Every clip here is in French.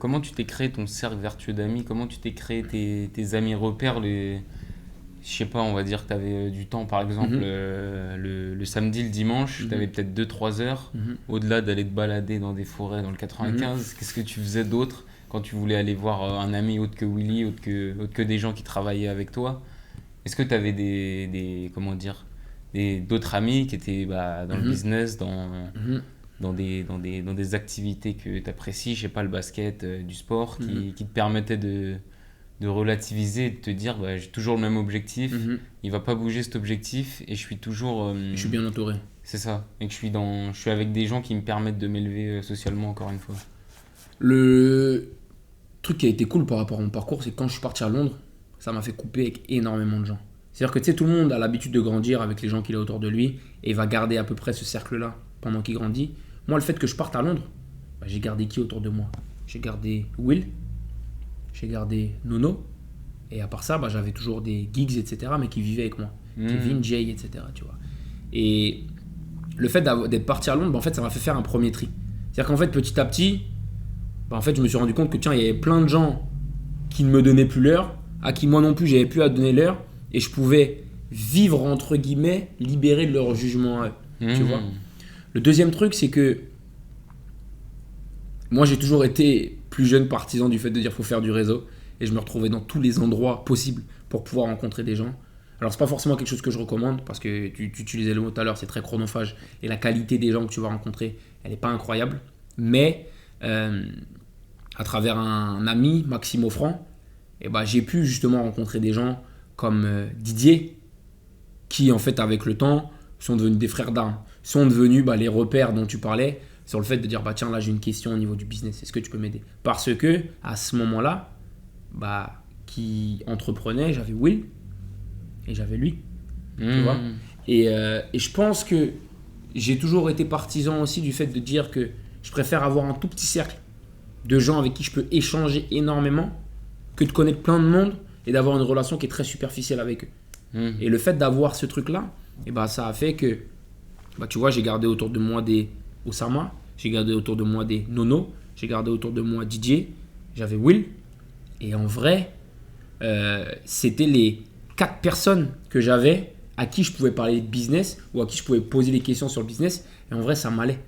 Comment tu t'es créé ton cercle vertueux d'amis? Comment tu t'es créé tes amis repères? Je sais pas, on va dire que tu avais du temps, par exemple, Mhm, le samedi, le dimanche, tu mhm, avais peut-être 2 3 heures, mhm, au-delà d'aller te balader dans des forêts dans le mhm. 95. Qu'est-ce que tu faisais d'autre quand tu voulais aller voir un ami autre que Willy, autre que des gens qui travaillaient avec toi? Est-ce que tu avais comment dire, d'autres amis qui étaient dans le Mhm, business, mhm, dans des activités que tu apprécies, je sais pas, le basket, du sport, mhm, qui te permettaient de relativiser et de te dire j'ai toujours le même objectif, mhm. il va pas bouger cet objectif et je suis toujours. Je suis bien entouré. C'est ça. Et que je suis avec des gens qui me permettent de m'élever socialement, encore une fois. Le truc qui a été cool par rapport à mon parcours, c'est que quand je suis parti à Londres, ça m'a fait couper avec énormément de gens. C'est-à-dire que tu sais, tout le monde a l'habitude de grandir avec les gens qu'il a autour de lui et va garder à peu près ce cercle-là pendant qu'il grandit. Moi, le fait que je parte à Londres, j'ai gardé qui autour de moi? J'ai gardé Will, j'ai gardé Nono, et à part ça, j'avais toujours des gigs, etc., mais qui vivaient avec moi. Hmm. Kevin, Jay, etc., tu vois. Et le fait d'être parti à Londres, en fait, ça m'a fait faire un premier tri. C'est-à-dire qu'en fait, petit à petit, en fait, je me suis rendu compte que tiens, il y avait plein de gens qui ne me donnaient plus l'heure, à qui moi non plus j'avais plus à donner l'heure, et je pouvais vivre entre guillemets libéré de leur jugement à eux, tu vois. Hmm. Le deuxième truc, c'est que moi j'ai toujours été plus jeune partisan du fait de dire faut faire du réseau, et je me retrouvais dans tous les endroits possibles pour pouvoir rencontrer des gens. Alors c'est pas forcément quelque chose que je recommande parce que tu utilisais le mot tout à l'heure, c'est très chronophage et la qualité des gens que tu vas rencontrer, elle n'est pas incroyable. Mais euh, à travers un ami, Maxime Offrand, j'ai pu justement rencontrer des gens comme Didier, qui en fait avec le temps sont devenus des frères d'armes, sont devenus les repères dont tu parlais sur le fait de dire tiens là j'ai une question au niveau du business, est-ce que tu peux m'aider? Parce que à ce moment-là, qui entreprenait, j'avais Will et j'avais lui, tu vois. Hmm. Et je pense que j'ai toujours été partisan aussi du fait de dire que je préfère avoir un tout petit cercle de gens avec qui je peux échanger énormément que de connaître plein de monde et d'avoir une relation qui est très superficielle avec eux. Hmm. Et le fait d'avoir ce truc-là, ça a fait que, tu vois, j'ai gardé autour de moi des Osama, j'ai gardé autour de moi des Nono, j'ai gardé autour de moi Didier, j'avais Will. Et en vrai, c'était les 4 personnes que j'avais à qui je pouvais parler de business ou à qui je pouvais poser des questions sur le business. Et en vrai, ça m'allait.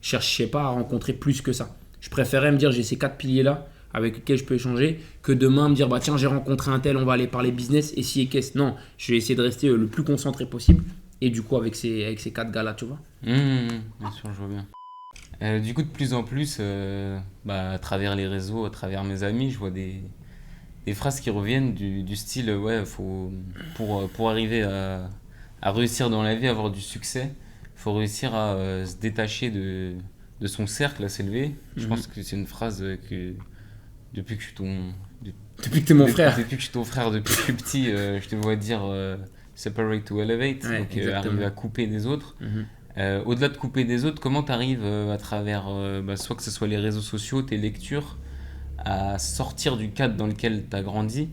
Je cherchais pas à rencontrer plus que ça. Je préférais me dire j'ai ces 4 piliers-là avec lesquels je peux échanger que demain me dire tiens j'ai rencontré un tel, on va aller parler business et si et qu'est-ce. Non, je vais essayer de rester le plus concentré possible et du coup avec ces 4 gars-là, tu vois. Hmm. Bien sûr, je vois bien. Du coup, de plus en plus, à travers les réseaux, à travers mes amis, je vois des phrases qui reviennent du style ouais, pour arriver à réussir dans la vie, avoir du succès, faut réussir à se détacher de son cercle, à s'élever. Je Mhm. pense que c'est une phrase que depuis que je suis de- Depuis que t'es mon frère. depuis que je suis ton frère, depuis que je suis petit, je te vois dire separate to elevate, Ouais, donc arriver exactement. à couper des autres. Mhm. Au-delà de couper des autres, comment tu arrives à travers, soit que ce soit les réseaux sociaux, tes lectures, à sortir du cadre dans lequel tu as grandi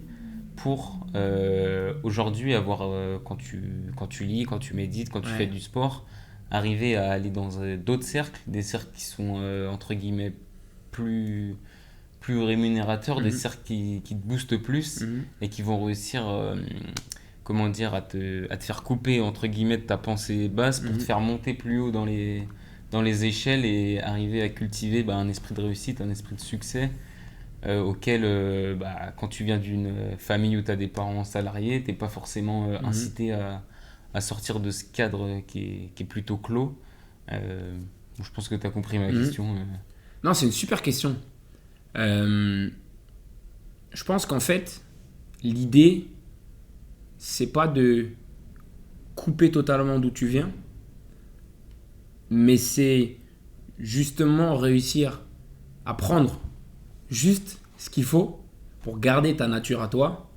pour aujourd'hui avoir, quand tu lis, quand tu médites, quand tu fais Ouais. du sport, arriver à aller dans d'autres cercles, des cercles qui sont entre guillemets plus, plus rémunérateurs, des Mhm. cercles qui te boostent plus Mhm. et qui vont réussir comment dire, à te faire couper entre guillemets de ta pensée basse pour te Mhm. faire monter plus haut dans les échelles et arriver à cultiver un esprit de réussite, un esprit de succès auquel, quand tu viens d'une famille où tu as des parents salariés, t'es pas forcément Mhm. incité à sortir de ce cadre qui est plutôt clos. Euh, je pense que tu as compris ma Mhm. question. Non, c'est une super question. Euh, je pense qu'en fait, l'idée, c'est pas de couper totalement d'où tu viens, mais c'est justement réussir à prendre juste ce qu'il faut pour garder ta nature à toi,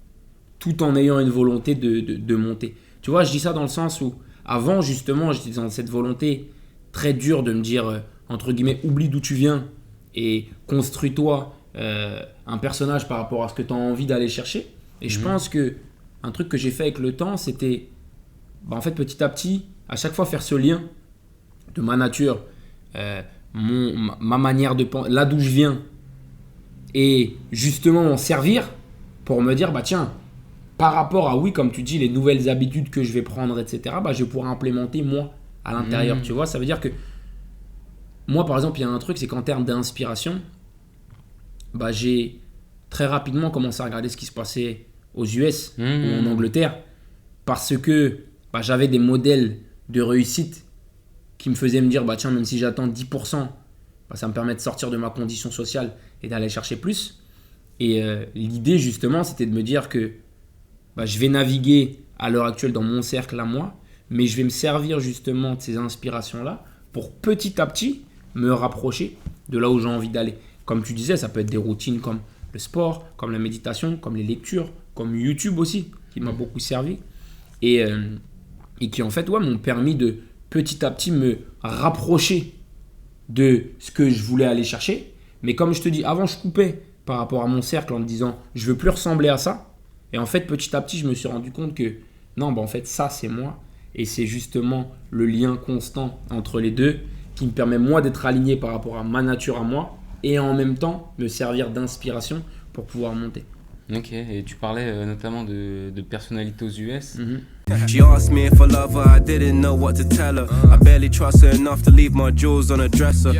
tout en ayant une volonté de monter. Tu vois, je dis ça dans le sens où, avant, justement, j'étais dans cette volonté très dure de me dire, entre guillemets, oublie d'où tu viens et construis-toi un personnage par rapport à ce que tu as envie d'aller chercher. Et je Mhm. pense que un truc que j'ai fait avec le temps, c'était, en fait, petit à petit, à chaque fois faire ce lien de ma nature, ma manière de penser, là d'où je viens et justement m'en servir pour me dire, bah tiens, par rapport à, oui, comme tu dis, les nouvelles habitudes que je vais prendre, etc., bah, je vais pouvoir implémenter moi à l'intérieur, tu vois. Ça veut dire que moi, par exemple, il y a un truc, c'est qu'en termes d'inspiration, bah, j'ai très rapidement commencé à regarder ce qui se passait aux US ou en Angleterre parce que bah, j'avais des modèles de réussite qui me faisaient me dire, bah, tiens, même si j'attends 10%, bah, ça me permet de sortir de ma condition sociale et d'aller chercher plus. Et l'idée, justement, c'était de me dire que bah, je vais naviguer à l'heure actuelle dans mon cercle à moi, mais je vais me servir justement de ces inspirations-là pour petit à petit me rapprocher de là où j'ai envie d'aller. Comme tu disais, ça peut être des routines comme le sport, comme la méditation, comme les lectures, comme YouTube aussi, qui m'a beaucoup servi. Et qui en fait m'ont permis de petit à petit me rapprocher de ce que je voulais aller chercher. Mais comme je te dis, avant je coupais par rapport à mon cercle en me disant je veux plus ressembler à ça. Et en fait, petit à petit, je me suis rendu compte que non, bah en fait, ça, c'est moi. Et c'est justement le lien constant entre les deux qui me permet, moi, d'être aligné par rapport à ma nature à moi et en même temps me servir d'inspiration pour pouvoir monter. Ok, et tu parlais notamment de personnalité aux US. She asked me if I love her, I didn't know what to tell her. I barely trust her enough to leave my jewels on a dresser.